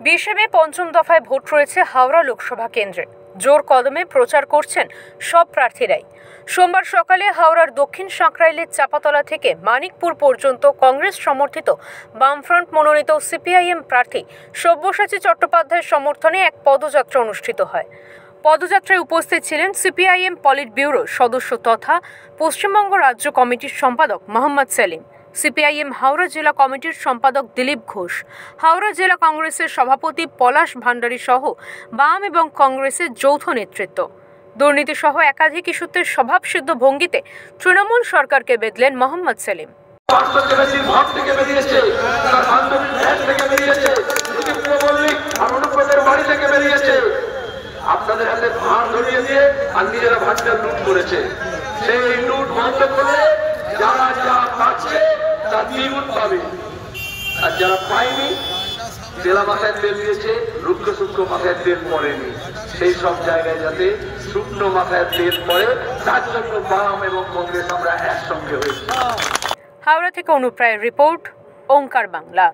20 মে পঞ্চম দফায় ভোট রয়েছে হাওড়া লোকসভা কেন্দ্রে। জোর কদমে প্রচার করছেন সব প্রার্থীরাই। সোমবার সকালে হাওড়ার দক্ষিণ সাঁকরাইলের চাপাতলা থেকে মানিকপুর পর্যন্ত কংগ্রেস সমর্থিত বামফ্রন্ট মনোনীত সিপিআইএম প্রার্থী সব্যসাচী চট্টোপাধ্যায়ের সমর্থনে এক পদযাত্রা অনুষ্ঠিত হয়। পদযাত্রায় উপস্থিত ছিলেন সিপিআইএম পলিট ব্যুরো সদস্য তথা পশ্চিমবঙ্গ রাজ্য কমিটির সম্পাদক মোহাম্মদ সেলিম, সিপিআইএম হাওড়া জেলা কমিটির সম্পাদক দিলীপ ঘোষ, হাওড়া জেলা কংগ্রেসের সভাপতি পলাশ ভান্ডারী সহ বাম এবং কংগ্রেসের যৌথ নেতৃত্ব। দুর্নীতি সহ একাধিক ইস্যুতে স্বভাবসিদ্ধ ভঙ্গিতে তৃণমূল সরকারকে বেঁধলেন মোহাম্মদ সেলিম। আপনাদের হাতে ভাঁড় ধরিয়ে দিয়ে আর নিজেরা ভাতটা লুট করেছে। সেই লুট বন্ধ করে যারা যা পাচ্ছে তা দ্বিগুণ পাবে, আর যারা পায়নি তেলা মাথায় তেল দিয়েছে, রুক্ষ সূক্ষ্ম মাথায় তেল পড়েনি। সেই সব জায়গায় যাতে শুকনো মাথায় তেল পড়ে, তার জন্য বাম এবং কংগ্রেস আমরা একসঙ্গে হয়েছি। হাওড়া থেকে অনুপ্রায়ের রিপোর্ট, ওঙ্কার বাংলা।